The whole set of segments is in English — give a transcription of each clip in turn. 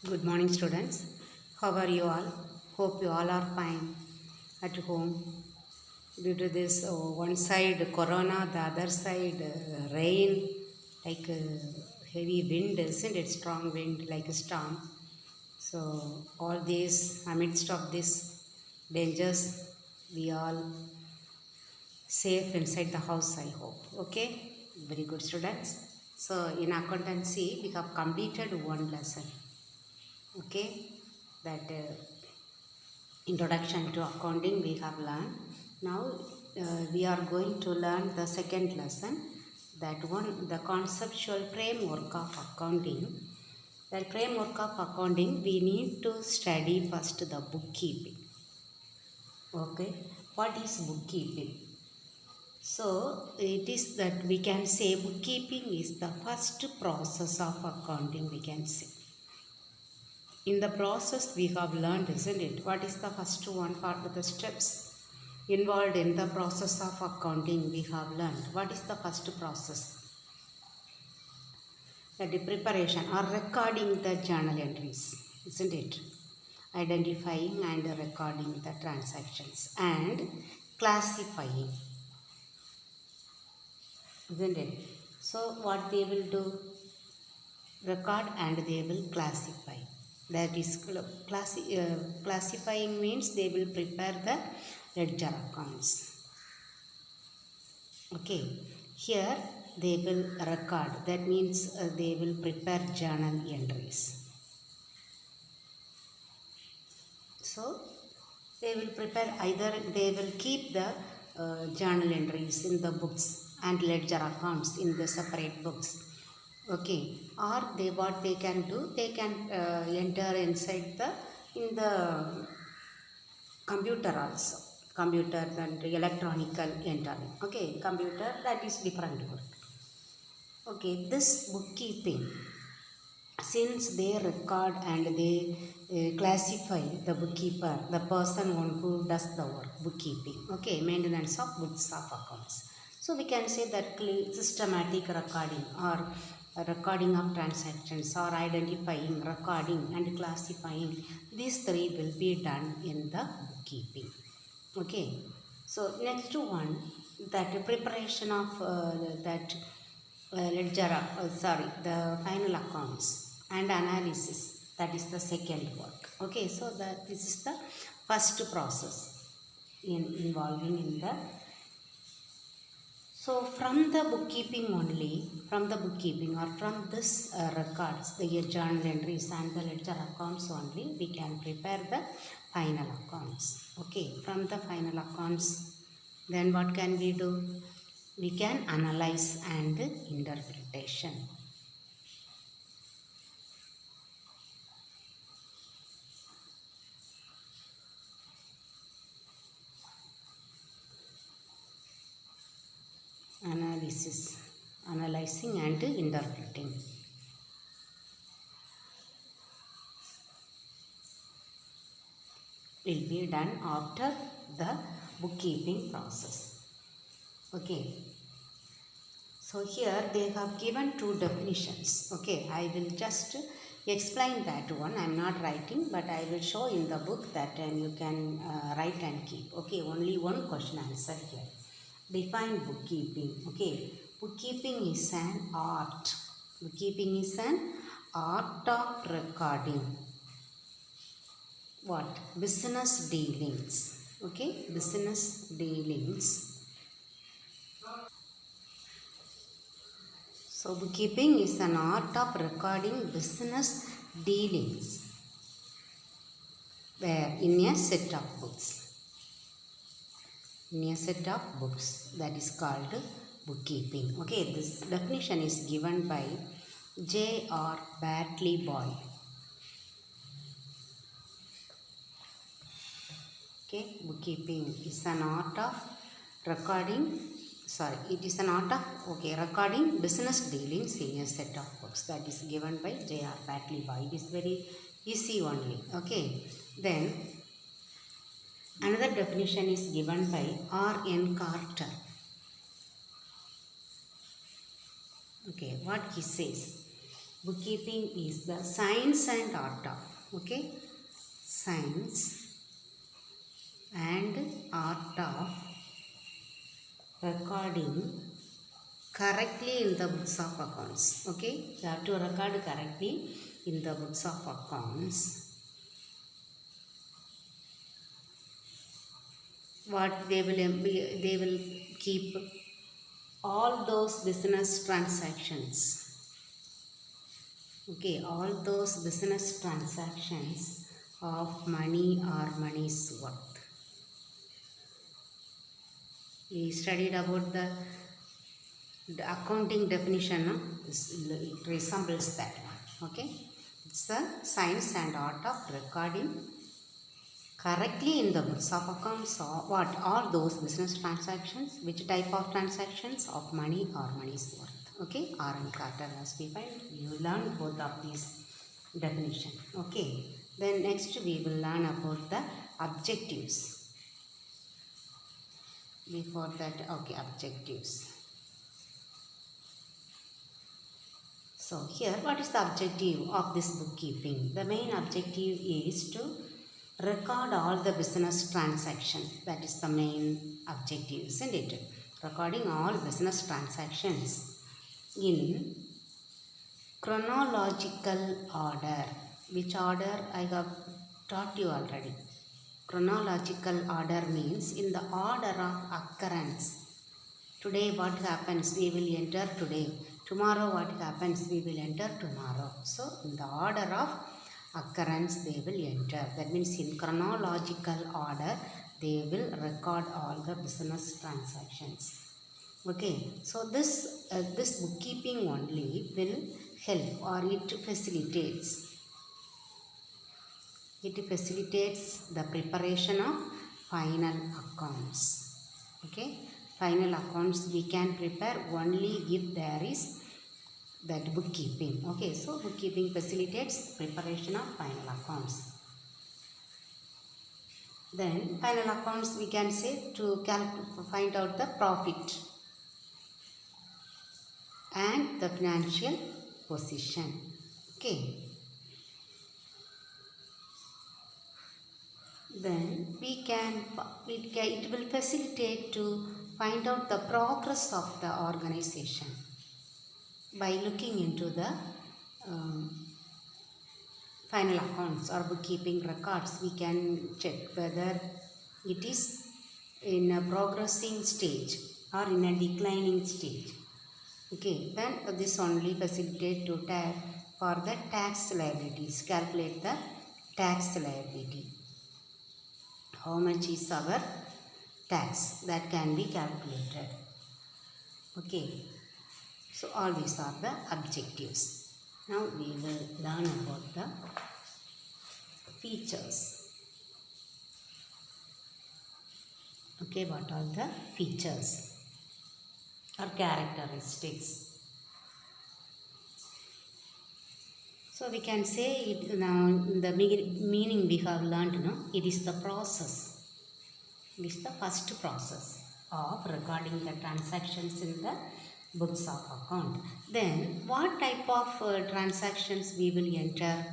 Good morning, students. How are you all? Hope you all are fine at home. Due to this one side corona, the other side rain, like heavy wind, isn't it? Strong wind, like a storm. So, all these, amidst of this dangers, we all safe inside the house, I hope. Okay? Very good, students. So, in accountancy, we have completed one lesson. Okay? That introduction to accounting we have learned. Now we are going to learn the second lesson, that one, the conceptual framework of accounting. That framework of accounting, we need to study first the bookkeeping. Okay, what is bookkeeping? So it is that we can say bookkeeping is the first process of accounting, we can say. In the process we have learned, isn't it? What is the first one part of the steps involved in the process of accounting we have learned? What is the first process? The preparation or recording the journal entries, isn't it? Identifying and recording the transactions and classifying, isn't it? So what they will do? Record and they will classify. That is classifying means they will prepare the ledger accounts. Okay, here they will record, that means they will prepare journal entries. So they will prepare, either they will keep the journal entries in the books and ledger accounts in the separate books. Okay, or they, what they can do, they can enter inside the in the computer also, computer and electronical entering. Okay, computer, that is different work. Okay, this bookkeeping, since they record and they classify, the bookkeeper, the person one who does the work, bookkeeping, okay, maintenance of books of accounts. So we can say that systematic recording or recording of transactions or identifying, recording and classifying, these three will be done in the bookkeeping. Okay, so next one, that preparation of that ledger, the final accounts and analysis, that is the second work. Okay, so that this is the first process involving in the. So from the bookkeeping only, from the bookkeeping or from this records, the journal entries and the ledger accounts only, we can prepare the final accounts. Okay, from the final accounts, then what can we do? We can analyze and interpretation. Analysis, analyzing and interpreting. Will be done after the bookkeeping process. Okay. So here they have given two definitions. Okay, I will just explain that one. I am not writing, but I will show in the book that, and you can write and keep. Okay, only one question answer here. Define bookkeeping. Okay, bookkeeping is an art. Bookkeeping is an art of recording. What? Business dealings. Okay, business dealings. So bookkeeping is an art of recording business dealings where in a set of books. In a set of books, that is called bookkeeping. Okay, this definition is given by J.R. Bartley Boyle. Okay, bookkeeping is an art of recording. It is an art of recording business dealings in a set of books. That is given by J.R. Bartley Boyle. It is very easy only. Okay, then another definition is given by R.N. Carter. Okay, what he says? Bookkeeping is the science and art of, okay, science and art of recording correctly in the books of accounts. Okay, you have to record correctly in the books of accounts what they will keep all those business transactions. Okay, all those business transactions of money or money's worth. We studied about the accounting definition, no? It resembles that one. Okay, it's the science and art of recording correctly in the books of accounts or what are those business transactions, which type of transactions of money or money's worth. Okay, R and Carter has defined. You learn both of these definition. Okay, then next we will learn about the objectives. Before that, okay, objectives. So here, what is the objective of this bookkeeping? The main objective is to record all the business transactions. That is the main objective, isn't it? Recording all business transactions in chronological order. Which order I have taught you already. Chronological order means in the order of occurrence. Today what happens, we will enter today. Tomorrow what happens, we will enter tomorrow. So in the order of occurrence they will enter. That means in chronological order they will record all the business transactions. Okay, so this bookkeeping only will help, or it facilitates. It facilitates the preparation of final accounts. Okay, final accounts we can prepare only if there is that bookkeeping. Okay, so bookkeeping facilitates preparation of final accounts. Then final accounts we can say to find out the profit and the financial position. Okay. Then it will facilitate to find out the progress of the organization. By looking into the final accounts or bookkeeping records, we can check whether it is in a progressing stage or in a declining stage. Okay, then this only facilitate to for the tax liabilities. Calculate the tax liability. How much is our tax? That can be calculated. Okay, so all these are the objectives. Now we will learn about the features. Okay, what are the features or characteristics? So we can say it now, the meaning we have learned, no? It is the process. It is the first process of recording the transactions in the books of account. Then what type of transactions we will enter?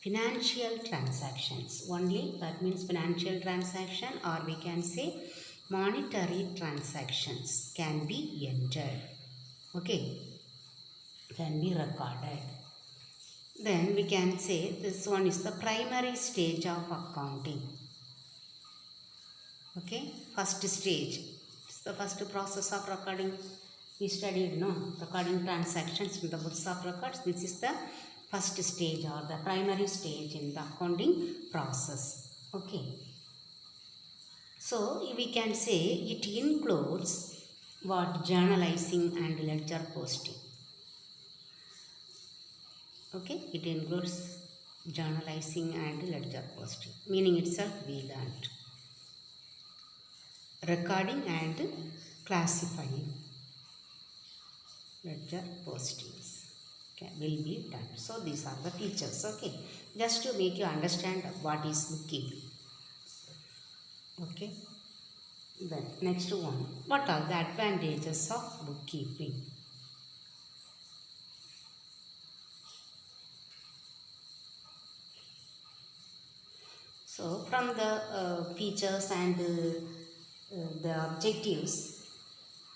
Financial transactions only. That means financial transaction, or we can say monetary transactions can be entered. Okay, can be recorded. Then we can say this one is the primary stage of accounting. Okay, first stage. It's the first process of recording. We studied, no? Recording transactions in the books of records. This is the first stage or the primary stage in the accounting process. Okay. So we can say it includes what? Journalizing and ledger posting. Okay, it includes journalizing and ledger posting. Meaning itself we learned. Recording and classifying ledger postings will be done. So these are the features. Okay, just to make you understand what is bookkeeping. Okay, then next one, what are the advantages of bookkeeping? So from the features and the objectives,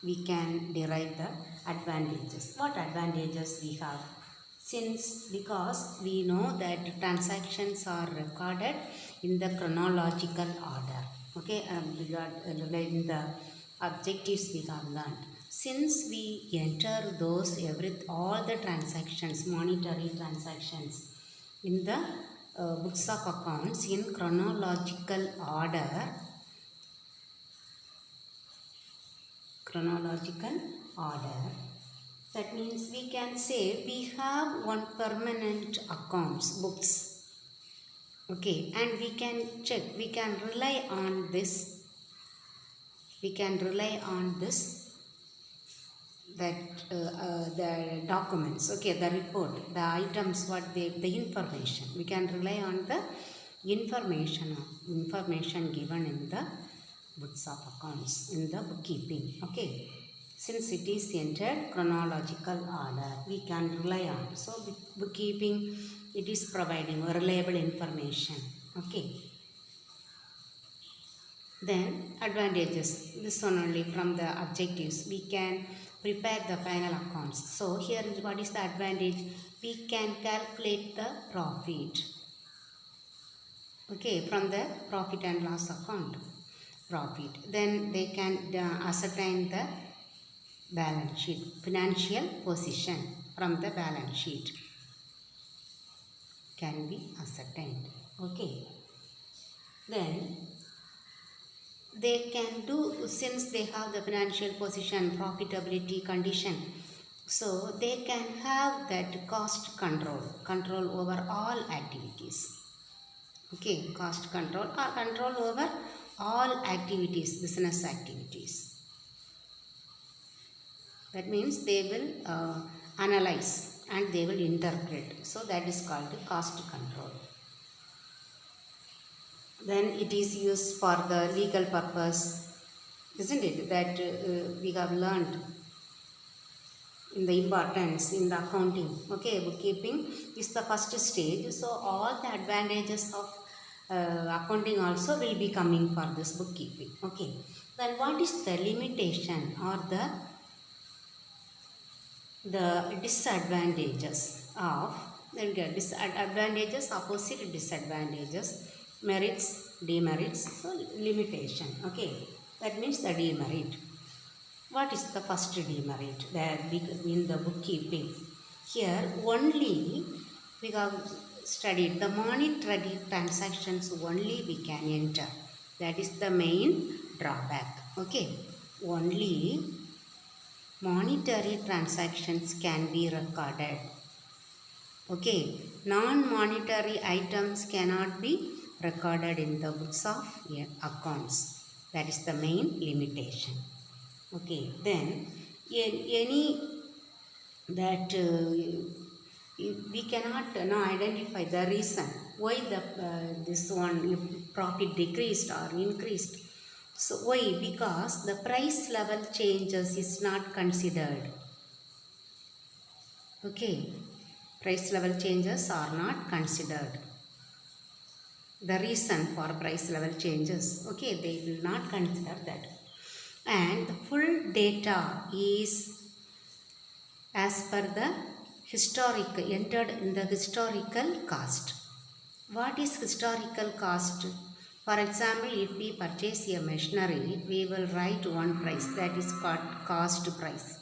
we can derive the advantages. What advantages we have? Because we know that transactions are recorded in the chronological order. Okay, in the objectives we have learned. Since we enter all the transactions, monetary transactions, in the books of accounts in chronological order, that means we can say we have one permanent accounts books. Okay, and we can check, we can rely on this, that the documents, okay, the report, the items, the information, we can rely on the information given in the books of accounts in the bookkeeping. Okay, since it is entered chronological order, we can rely on. So bookkeeping, it is providing reliable information. Okay, then advantages, this one only from the objectives, we can prepare the final accounts. So here is what is the advantage? We can calculate the profit. Okay, from the profit and loss account, profit. Then they can ascertain the balance sheet, financial position from the balance sheet can be ascertained. Okay, then they can do, since they have the financial position, profitability condition, so they can have that cost control over all activities. Okay, cost control or control over all activities, business activities. That means they will analyze and they will interpret. So that is called cost control. Then it is used for the legal purpose, isn't it? That we have learned in the importance in the accounting. Okay, bookkeeping is the first stage. So all the advantages of accounting also will be coming for this bookkeeping. Okay, then what is the limitation or the disadvantages of, then get disadvantages, opposite disadvantages, merits, demerits, so limitation. Okay, that means the demerit. What is the first demerit that in the bookkeeping? Here only we have studied the monetary transactions only we can enter. That is the main drawback. Okay, only monetary transactions can be recorded. Okay, non-monetary items cannot be recorded in the books of accounts. That is the main limitation. Okay, then any that we cannot now identify the reason why the this one profit decreased or increased. So why? Because the price level changes is not considered. Okay, price level changes are not considered. The reason for price level changes, okay, they will not consider that. And the full data is as per the entered in the historical cost. What is historical cost? For example, if we purchase a machinery, we will write one price, that is called cost price.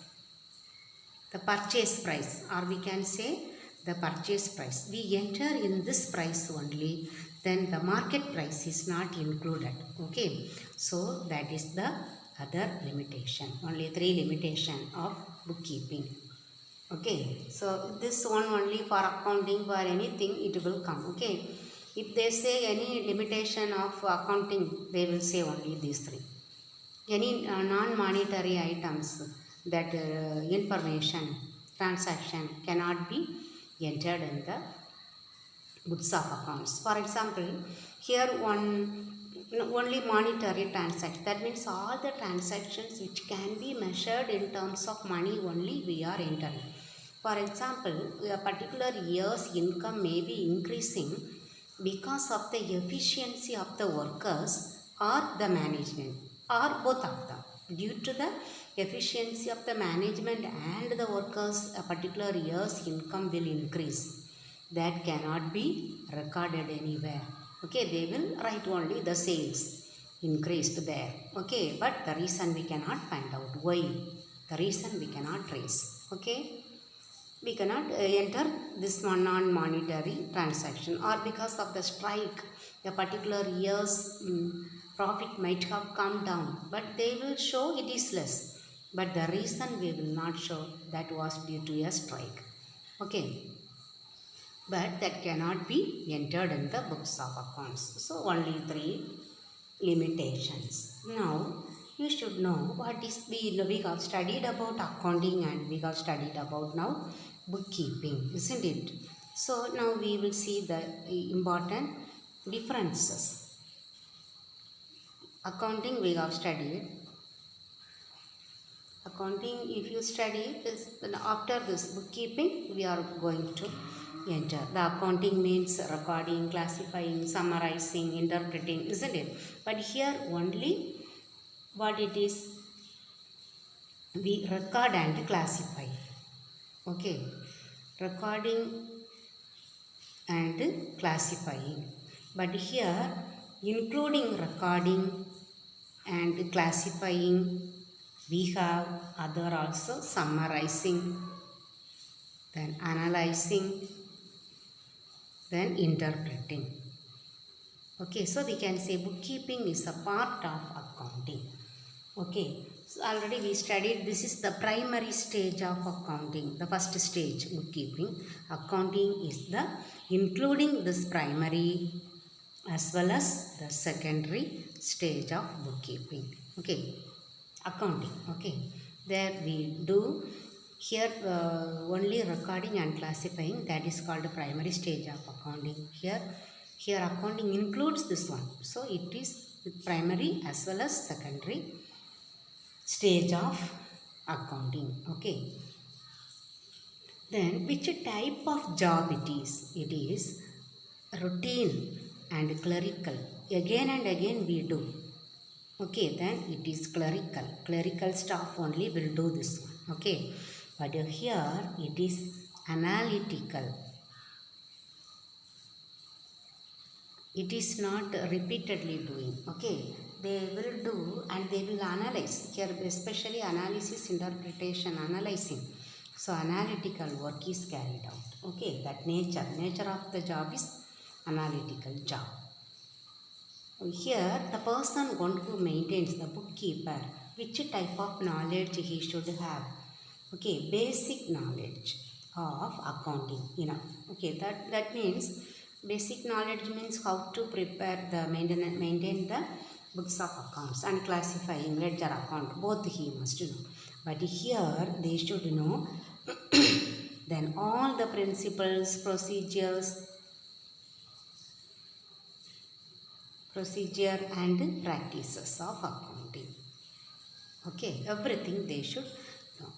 The purchase price, or we can say the purchase price. We enter in this price only, then the market price is not included. Okay, so that is the other limitation. Only 3 limitation of bookkeeping. Okay, so this one only for accounting, for anything it will come. Okay, if they say any limitation of accounting, they will say only these 3. Any non-monetary items, that information, transaction cannot be entered in the books of accounts. For example, here only monetary transaction, that means all the transactions which can be measured in terms of money only we are entering. For example, a particular year's income may be increasing because of the efficiency of the workers or the management or both of them. Due to the efficiency of the management and the workers, a particular year's income will increase. That cannot be recorded anywhere. Okay, they will write only the sales increased there. Okay, but the reason we cannot find out. Why? The reason we cannot trace. Okay, we cannot enter this one non-monetary transaction, or because of the strike a particular year's profit might have come down, but they will show it is less, but the reason we will not show that was due to a strike. Okay, but that cannot be entered in the books of accounts. So only 3 limitations. Now you should know what is we have studied about accounting and we have studied about now bookkeeping, isn't it? So now we will see the important differences. Accounting we have studied. Accounting, if you study this, then after this bookkeeping we are going to enter. The accounting means recording, classifying, summarizing, interpreting, isn't it? But here only what it is, we record and classify. Okay, recording and classifying. But here including recording and classifying, we have other also summarizing, then analyzing, then interpreting. Okay, so we can say bookkeeping is a part of accounting. Okay, so already we studied this is the primary stage of accounting, the first stage bookkeeping. Accounting is the including this primary as well as the secondary stage of bookkeeping. Okay, accounting. Okay, there we do here only recording and classifying, that is called the primary stage of accounting. Here accounting includes this one, so it is primary as well as secondary stage of accounting. Okay, then which type of job it is? It is routine and clerical. Again and again we do. Okay, then it is clerical staff only will do this one. Okay, but here it is analytical. It is not repeatedly doing. Okay, they will do and they will analyze. Here especially analysis, interpretation, analyzing. So analytical work is carried out. Okay, that nature of the job is analytical job. Here the person one who maintains, the bookkeeper, which type of knowledge he should have? Okay, basic knowledge of accounting enough. Okay, that means basic knowledge means how to prepare the maintain the books of accounts and classifying ledger account, both he must know. But here they should know then all the principles, procedure and practices of accounting. Okay, everything they should know.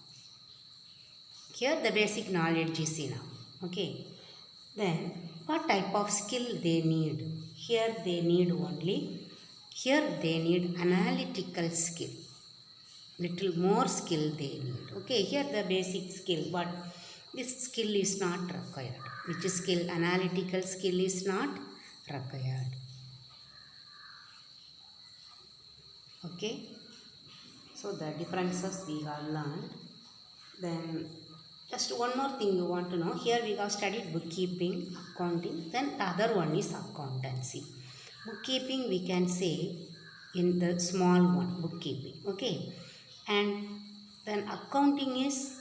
Here the basic knowledge is enough. Okay, then what type of skill they need? Here they need analytical skill. Little more skill they need. Okay, here the basic skill, but this skill is not required. Which skill? Analytical skill is not required. Okay, so the differences we have learned. Then just one more thing you want to know. Here we have studied bookkeeping, accounting, then the other one is accountancy. Bookkeeping we can say in the small one, bookkeeping. Okay, and then accounting is,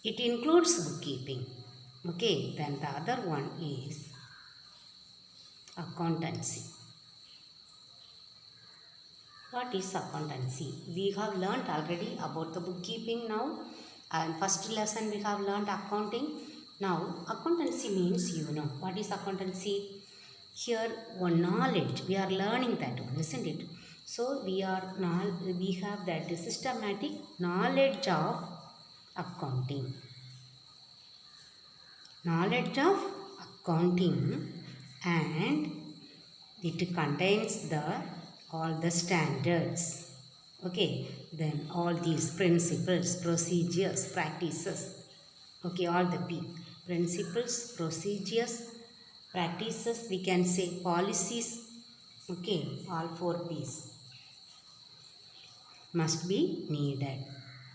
it includes bookkeeping. Okay, then the other one is accountancy. What is accountancy? We have learnt already about the bookkeeping now, and first lesson we have learnt accounting. Now accountancy means, you know what is accountancy? Here one knowledge, we are learning that one, isn't it? So we have that systematic knowledge of accounting. Knowledge of counting, and it contains all the standards. Okay, then all these principles, procedures, practices. Okay, all the P. Principles, procedures, practices, we can say policies. Okay, all 4 P's must be needed.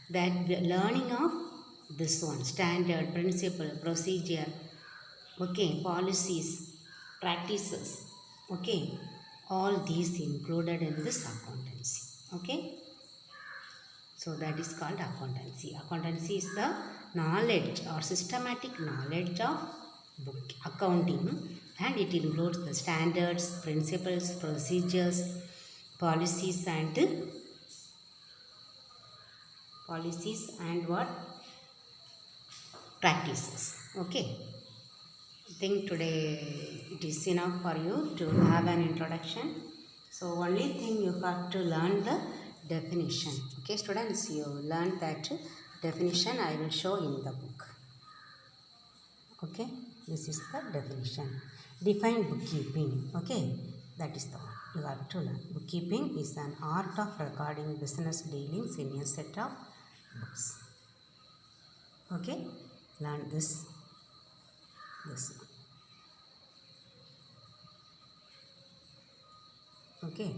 That learning of this one, standard, principle, procedure, okay, policies, practices, okay, all these included in this accountancy. Okay, so that is called accountancy. Accountancy is the knowledge or systematic knowledge of book accounting, and it includes the standards, principles, procedures, policies and what, practices. Okay, I think today it is enough for you to have an introduction. So only thing you have to learn the definition. Okay students, you learn that definition I will show in the book. Okay, this is the definition. Define bookkeeping. Okay, that is the one you have to learn. Bookkeeping is an art of recording business dealings in a set of books. Okay, learn this one. Okay,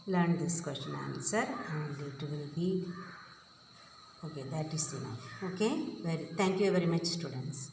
learn this question answer and it will be okay. That is enough. Okay, thank you very much students.